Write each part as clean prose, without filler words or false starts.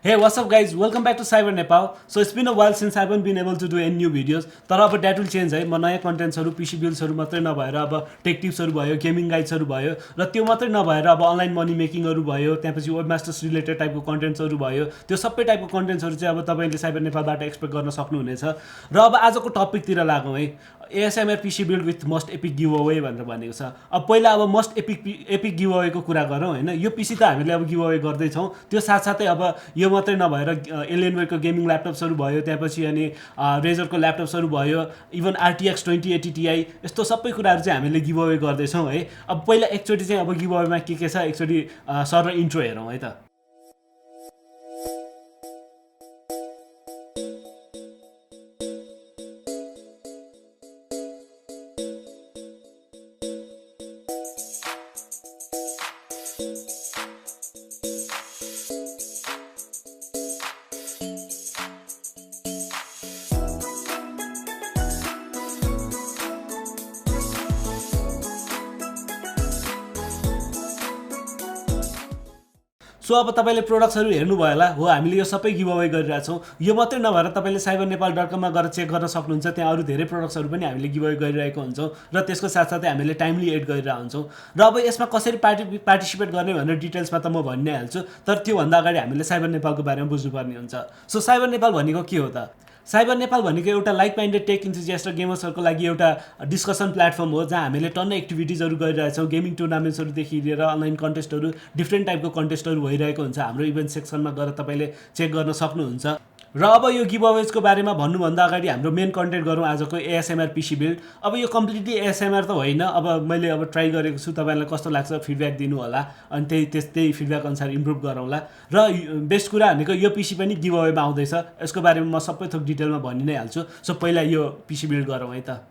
Hey, what's up guys? Welcome back to CyberNepal. So it's been a while since I haven't been able to do any new videos. तर अब that will change है. म नयाँ कन्टेन्ट्सहरु PC बिल्ड्सहरु मात्रै नभएर अब take टिप्सहरु भयो, gaming गाइड्सहरु भयो र त्यो मात्रै नभएर अब अनलाइन मनी मेकिङहरु भयो, त्यसपछि वेब मास्टर्स रिलेटेड टाइपको कन्टेन्ट्सहरु भयो. त्यो सबै टाइपको कन्टेन्ट्सहरु चाहिँ अब तपाईले CyberNepalबाट एक्सपेक्ट गर्न सक्नुहुनेछ. र अब आजको टपिकतिर लागौँ है. ASMR PC build with most epic giveaway भनेर भनेको छ. अब पहिला अब most epic giveaway को कुरा गरौँ हैन. यो PC त हामीले अब giveaway गर्दै छौं. त्यो साथसाथै अब यो मात्रै नभएर Alienware को गेमिङ ल्यापटप्सहरु भयो, त्यसपछि अनि Razer को ल्यापटप्सहरु भयो, इभन RTX 2080 Ti यस्तो सबै कुराहरु चाहिँ हामीले giveaway गर्दै छौं है. अब पहिला एकचोटी चाहिँ अब giveaway मा के छ एकचोटी सर इन्ट्रो हेरौँ है त. सो अब तपाईले प्रोडक्ट्सहरु हेर्नु भयो होला हो हामीले यो सबै गिभअवे गरिरहेका छौं यो मात्रै नभएर तपाईले cybernepal.com मा गएर चेक गर्न सक्नुहुन्छ त्यहाँ अरु धेरै प्रोडक्ट्सहरु पनि हामीले गिभअवे गरिरहेको हुन्छौं र त्यसको साथसाथै हामीले टाइमली एड गरिरहेका हुन्छौं र अब यसमा कसरी पार्टिसिपेट गर्ने भनेर डिटेल्समा त म भन्नै हाल्छु तर त्यो भन्दा अगाडि हामीले CyberNepal को बारेमा बुझ्नुपर्ने हुन्छ सो CyberNepal भनेको के हो त CyberNepal भनेको एउटा लाइक माइन्डेड टेक इन्थुजियास्ट र गेमर्सहरुको लागि एउटा डिस्कसन प्लेटफर्म हो जहाँ हामीले टन्नै एक्टिभिटिजहरु गरिरहेछौं गेमिङ टुर्नामेन्ट्सहरु देखि लिएर अनलाइन कन्टेस्टहरु डिफरेन्ट टाइपको कन्टेस्टहरु भइरहेको हुन्छ हाम्रो इभेन्ट सेक्सनमा गएर तपाईले चेक गर्न सक्नुहुन्छ र अब यो गिभअवेजको बारेमा भन्नुभन्दा अगाडि हाम्रो मेन कन्टेन्ट गरौँ आजको ASMR PC बिल्ड अब यो कम्प्लिटली ASMR त होइन अब मैले अब ट्राई गरेको छु तपाईलाई कस्तो लाग्छ फिडब्याक दिनु होला अनि त्यही फिडब्याक अनुसार इम्प्रुभ गरौँला र बेस्ट कुरा भनेको यो PC पनि गिभअवेमा आउँदैछ यसको बारेमा म सबै थोक डिटेलमा भनि नै हाल्छु सो पहिला यो PC बिल्ड गरौँ है त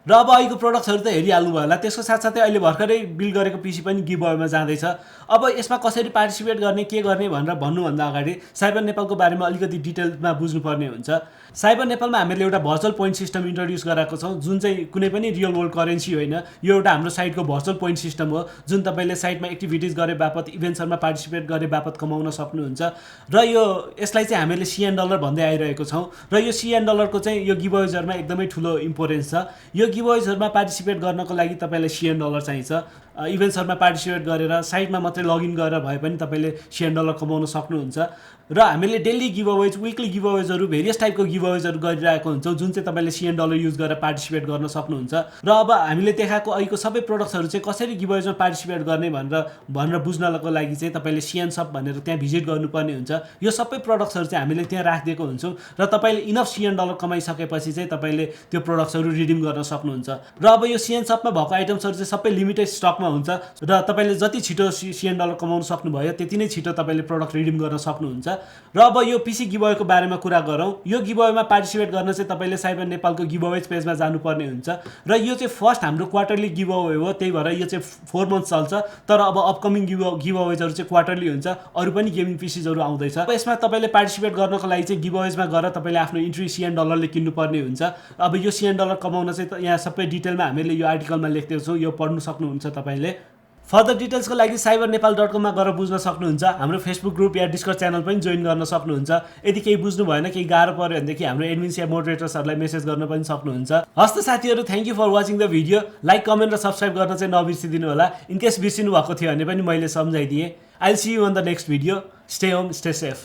र अब अहिलेको प्रोडक्ट्सहरू त हेरिहाल्नु भयो होला। त्यसको साथसाथै अहिले भर्खरै बिल्ड गरेको पिसी पनि गिभअवेमा जाँदैछ। अब यसमा कसरी पार्टिसिपेट गर्ने के गर्ने भनेर भन्नुभन्दा अगाडि साइबर नेपालको बारेमा अलिकति डिटेलमा बुझ्नुपर्ने हुन्छ। साइबर नेपालमा हामीले एउटा भर्चुअल पोइन्ट सिस्टम इन्ट्रोड्युस गराएको छौँ, जुन चाहिँ कुनै पनि रियल वर्ल्ड करेन्सी होइन। यो एउटा हाम्रो साइटको भर्चुअल पोइन्ट सिस्टम हो, जुन तपाईँले साइटमा एक्टिभिटिज गरे बापत इभेन्ट्सहरूमा पार्टिसिपेट गरे बापत कमाउन सक्नुहुन्छ। र यसलाई चाहिँ हामीले CN डलर भन्दै आइरहेको छौँ। र यो CN डलरको चाहिँ यो गिभअवेजहरूमा एकदमै ठुलो इम्पोर्टेन्स छ। यो गिभअवेजहरूमा पार्टिसिपेट गर्नको लागि तपाईँलाई CN डलर चाहिन्छ। इभेन्ट्सहरूमा पार्टिसिपेट गरेर साइटमा मात्रै लगइन गरेर भए पनि तपाईँले CN डलर कमाउन सक्नुहुन्छ। र हामीले डेली गिभअवेज, विकली गिभअवेजहरू, भेरियस टाइपको गिभअवेजहरू गरिरहेको हुन्छौँ, जुन चाहिँ तपाईँले CN डलर युज गरेर पार्टिसिपेट गर्न सक्नुहुन्छ। र अब हामीले देखाएको अहिलेको सबै प्रोडक्ट्सहरू चाहिँ कसरी गिभअवेजमा पार्टिसिपेट गर्ने भनेर बुझ्नको लागि चाहिँ तपाईँले CN सप भनेर त्यहाँ भिजिट गर्नुपर्ने हुन्छ। यो सबै प्रोडक्ट्सहरू चाहिँ हामीले त्यहाँ राखिदिएको हुन्छौँ र तपाईँले इनफ CN डलर कमाइसकेपछि चाहिँ तपाईँले त्यो प्रोडक्ट्सहरू रिडिम गर्न सक्नुहुन्छ। र अब यो CN सपमा भएको आइटम्सहरू चाहिँ सबै लिमिटेड स्टकमा हुन्छ र तपाईँले जति छिटो CN डलर कमाउन सक्नुभयो त्यति नै छिटो तपाईँले प्रोडक्ट रिडिम गर्न सक्नुहुन्छ। र अब यो पिसी गिभअवेको बारेमा कुरा गरौँ। यो गिभअवेमा पार्टिसिपेट गर्न चाहिँ तपाईँले साइबर नेपालको गिभअवेज पेजमा जानुपर्ने हुन्छ। र यो चाहिँ फर्स्ट हाम्रो क्वार्टरली गिभअवे हो, त्यही भएर यो चाहिँ 4 मन्थ चल्छ। तर अब अपकमिङ गिभअवेजहरू चाहिँ क्वार्टरली हुन्छ। अरू पनि गेमिङ पिसीजहरू आउँदैछ। अब यसमा तपाईँले पार्टिसिपेट गर्नको लागि चाहिँ गिभअवेजमा गएर तपाईँले आफ्नो इन्ट्री CN डलरले किन्नुपर्ने हुन्छ। अब यो CN डलर कमाउन चाहिँ यहाँ सबै डिटेलमा हामीले यो आर्टिकलमा लेख्दैछौँ, यो पढ्नु सक्नुहुन्छ तपाईँले। फर्दर डिटेल्सको लागि cyberNepal.com मा गएर बुझ्न सक्नुहुन्छ। हाम्रो फेसबुक ग्रुप या डिस्कर्ड च्यानल पनि जोइन गर्न सक्नुहुन्छ। यदि केही बुझ्नु भएन, केही गाह्रो पर्यो भनेदेखि हाम्रो एडमिन्स या मोडरेटर्सहरूलाई मेसेज गर्न पनि सक्नुहुन्छ। हस् त साथीहरू, thank you for watching the video. Like, comment र सब्सक्राइब गर्न चाहिँ नबिर्सिदिनु होला। इनकेस बिर्सिनु भएको थियो भने पनि मैले सम्झाइदिएँ। I will see you in the next video. Stay home, stay safe.